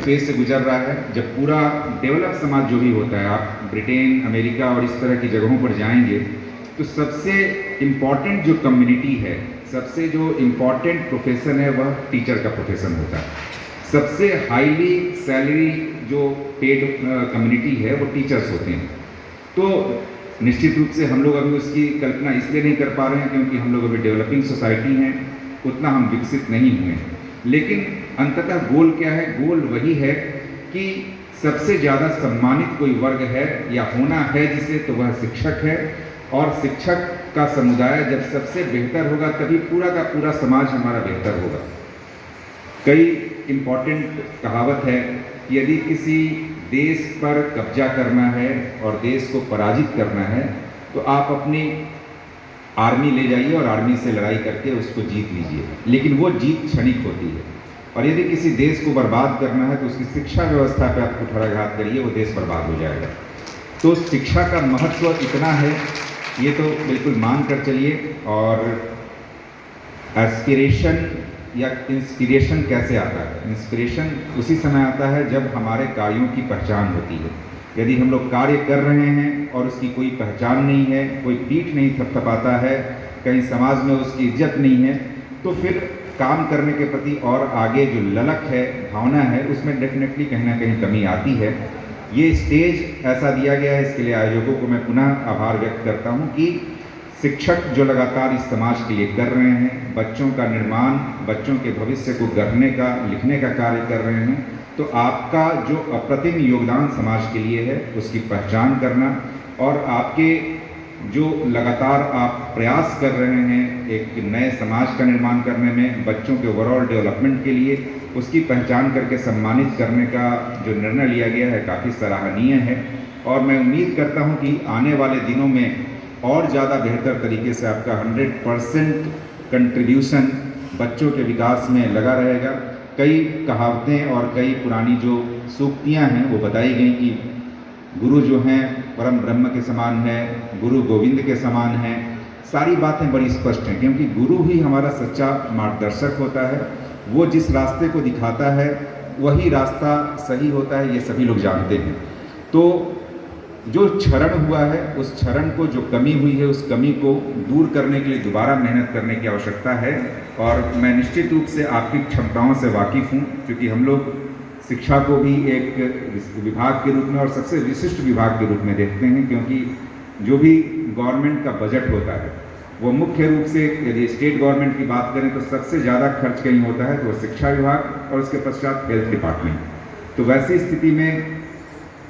Phase से गुजर रहा है, जब पूरा डेवलप समाज जो भी होता है, आप ब्रिटेन, अमेरिका और इस तरह की जगहों पर जाएंगे तो सबसे इम्पॉर्टेंट जो कम्युनिटी है, सबसे जो इम्पॉर्टेंट प्रोफेशन है वह टीचर का प्रोफेशन होता है। सबसे हाईली सैलरी जो पेड कम्युनिटी है वो टीचर्स होते हैं। तो निश्चित रूप से हम लोग अभी उसकी कल्पना इसलिए नहीं कर पा रहे हैं क्योंकि हम लोग अभी डेवलपिंग सोसाइटी हैं, उतना हम विकसित नहीं हुए हैं। लेकिन अंततः गोल क्या है? गोल वही है कि सबसे ज़्यादा सम्मानित कोई वर्ग है या होना है जिसे, तो वह शिक्षक है। और शिक्षक का समुदाय जब सबसे बेहतर होगा तभी पूरा का पूरा समाज हमारा बेहतर होगा। कई इम्पॉर्टेंट कहावत है कि यदि किसी देश पर कब्जा करना है और देश को पराजित करना है तो आप अपनी आर्मी ले जाइए और आर्मी से लड़ाई करके उसको जीत लीजिए, लेकिन वो जीत क्षणिक होती है। और यदि किसी देश को बर्बाद करना है तो उसकी शिक्षा व्यवस्था पर आप कुठाराघात करिए, वो देश बर्बाद हो जाएगा। तो शिक्षा का महत्व इतना है, ये तो बिल्कुल मान कर चलिए। और एस्पिरेशन या इंस्पिरेशन कैसे आता है? इंस्पिरेशन उसी समय आता है जब हमारे कार्यों की पहचान होती है। यदि हम लोग कार्य कर रहे हैं और उसकी कोई पहचान नहीं है, कोई पीठ नहीं थपथपाता है, कहीं समाज में उसकी इज्जत नहीं है, तो फिर काम करने के प्रति और आगे जो ललक है, भावना है, उसमें डेफिनेटली कहीं ना कहीं कमी आती है। ये स्टेज ऐसा दिया गया है, इसके लिए आयोजकों को मैं पुनः आभार व्यक्त करता हूँ कि शिक्षक जो लगातार इस समाज के लिए कर रहे हैं, बच्चों का निर्माण, बच्चों के भविष्य को गढ़ने का, लिखने का कार्य कर रहे हैं, तो आपका जो अप्रतिम योगदान समाज के लिए है उसकी पहचान करना और आपके जो लगातार आप प्रयास कर रहे हैं एक नए समाज का निर्माण करने में, बच्चों के ओवरऑल डेवलपमेंट के लिए, उसकी पहचान करके सम्मानित करने का जो निर्णय लिया गया है काफ़ी सराहनीय है। और मैं उम्मीद करता हूं कि आने वाले दिनों में और ज़्यादा बेहतर तरीके से आपका 100% कंट्रीब्यूशन बच्चों के विकास में लगा रहेगा। कई कहावतें और कई पुरानी जो सूक्तियाँ हैं वो बताई गई कि गुरु जो हैं परम ब्रह्म के समान है, गुरु गोविंद के समान है। सारी बातें बड़ी स्पष्ट हैं क्योंकि गुरु ही हमारा सच्चा मार्गदर्शक होता है। वो जिस रास्ते को दिखाता है वही रास्ता सही होता है, ये सभी लोग जानते हैं। तो जो क्षरण हुआ है, उस क्षरण को, जो कमी हुई है, उस कमी को दूर करने के लिए दोबारा मेहनत करने की आवश्यकता है। और मैं निश्चित रूप से आपकी क्षमताओं से वाकिफ़ हूँ क्योंकि हम लोग शिक्षा को भी एक विभाग के रूप में और सबसे विशिष्ट विभाग के रूप में देखते हैं, क्योंकि जो भी गवर्नमेंट का बजट होता है वो मुख्य रूप से, यदि स्टेट गवर्नमेंट की बात करें तो सबसे ज़्यादा खर्च कहीं होता है तो वो शिक्षा विभाग और उसके पश्चात हेल्थ डिपार्टमेंट। तो वैसी स्थिति में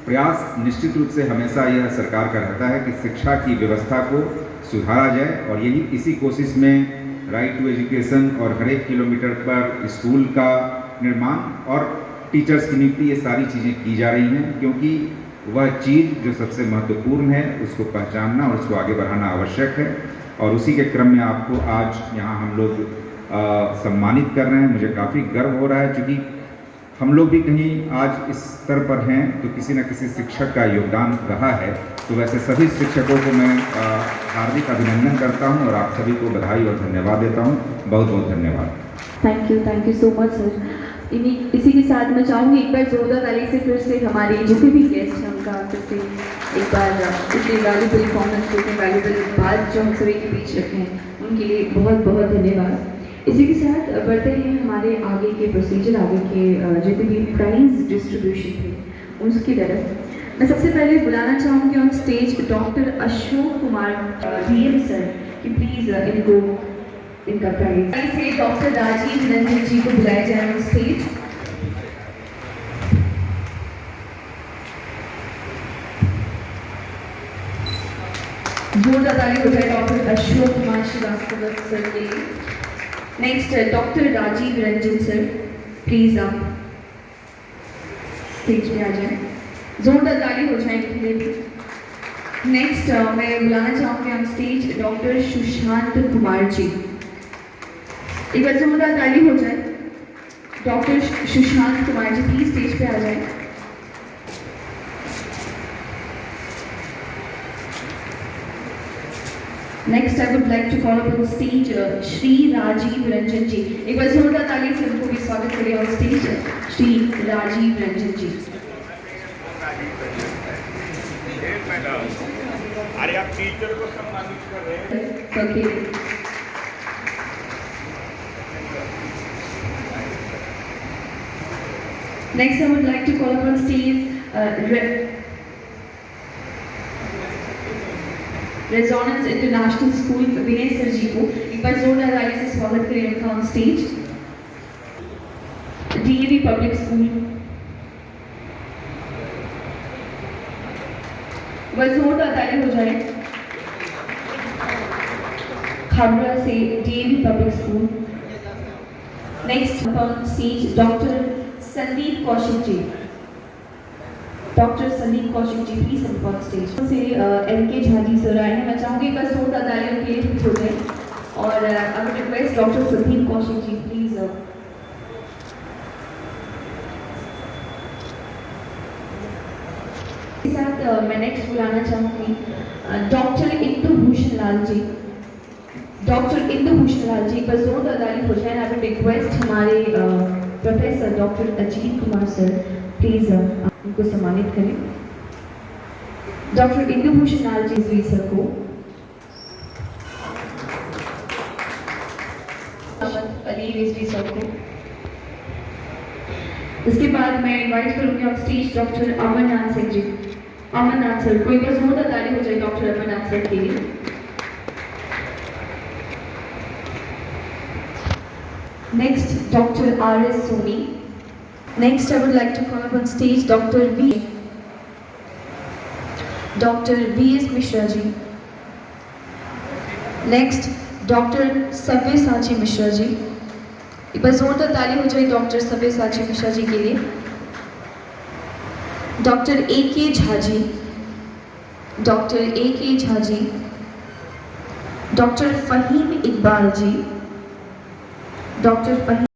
प्रयास निश्चित रूप से हमेशा यह सरकार का रहता है कि शिक्षा की व्यवस्था को सुधारा जाए और यही इसी कोशिश में राइट टू एजुकेशन और हर एक किलोमीटर पर स्कूल का निर्माण और टीचर्स की नियुक्ति, ये सारी चीज़ें की जा रही हैं क्योंकि वह चीज़ जो सबसे महत्वपूर्ण है उसको पहचानना और उसको आगे बढ़ाना आवश्यक है। और उसी के क्रम में आपको आज यहाँ हम लोग सम्मानित कर रहे हैं। मुझे काफ़ी गर्व हो रहा है क्योंकि हम लोग भी कहीं आज इस स्तर पर हैं तो किसी न किसी शिक्षक का योगदान रहा है। तो वैसे सभी शिक्षकों को मैं हार्दिक अभिनंदन करता हूं और आप सभी को बधाई और धन्यवाद देता हूं। बहुत बहुत धन्यवाद। Thank you so much sir. इसी के साथ मैं चाहूँगी एक बार जोरदार ताली से फिर से हमारे जो भी गेस्ट हैं उनका फिर से एक बार इतनी वैल्यूबल परफॉर्मेंस को, इतनी वैल्यूबल बात जो हम सभी के बीच रखे हैं उनके लिए बहुत बहुत धन्यवाद। इसी के साथ बढ़ते हैं हमारे आगे के प्रोसीजर, आगे के जितने भी प्राइज डिस्ट्रीब्यूशन थे उसकी तरफ। मैं सबसे पहले बुलाना चाहूँगी on stage doctor Ashok Kumar DM sir कि प्लीज़ इनका प्राइज से डॉक्टर राजीव रंजन जी को बुलाया जाए ऑन स्टेज। जोरदार ताली हो जाए डॉक्टर अशोक कुमार श्रीवास्तव सर के लिए। Next doctor Rajiv Ranjan sir, please आप स्टेज पे आ जाए। जोरदार ताली हो जाए इनके लिए भी। नेक्स्ट मैं बुलाना चाहूँगी on stage doctor Sushant Kumar ji. एक बार जोरदार ताली हो जाए। Doctor Sushant Kumar ji please stage पे आ जाए। Next, I would like to call up on stage Shri Rajiv Ranjan ji. एक बार जोरदार ताली से उनको भी स्वागत करें on stage Shri Rajiv Ranjan ji. अरे आप टीचर को सम्मानित कर रहे हैं। Okay. Next, I would like to call upon stage Resonance International School Vinay sir ji को एक बार जोरदार ताली से स्वागत करें उनका on stage. DAV public school बस जोरदार ताली हो जाए। खाबड़ा से DAV public school. Next on stage doctor Sandeep Kaushik ji. Doctor Sandeep Kaushik ji please come on stage. से LK झा जी सर आए हैं। मैं चाहूंगी बस जोरदार तालियों के लिए हो जाए और I would request doctor Sandeep Kaushik ji please के साथ मैं नेक्स्ट बुलाना चाहूंगी डॉक्टर इंदु भूषण लाल जी। डॉक्टर इंदु भूषण लाल जी बस जोरदार ताली हो जाए। आई वुड रिक्वेस्ट हमारे professor doctor Ajit Kumar sir please उनको सम्मानित करें। डॉक्टर इंदु भूषण लाल जी सर को अली रिजवी सर को। इसके बाद मैं इनवाइट करूंगी on stage doctor Amarnath Singh ji. Amarnath sir को एक बार जोरदार ताली हो जाए डॉक्टर अमरनाथ सर के लिए। Next doctor RS Soni. Next, I would like to call up on stage Dr. VS Mishra ji. Next, Dr. Sabyasachi Mishra ji. एक बार जोरदार ताली हो जाए डॉक्टर सब्यसाची मिश्रा जी के लिए। Doctor AK Jha ji. Doctor AK Jha ji. Doctor Faheem Iqbal ji. Doctor Faheem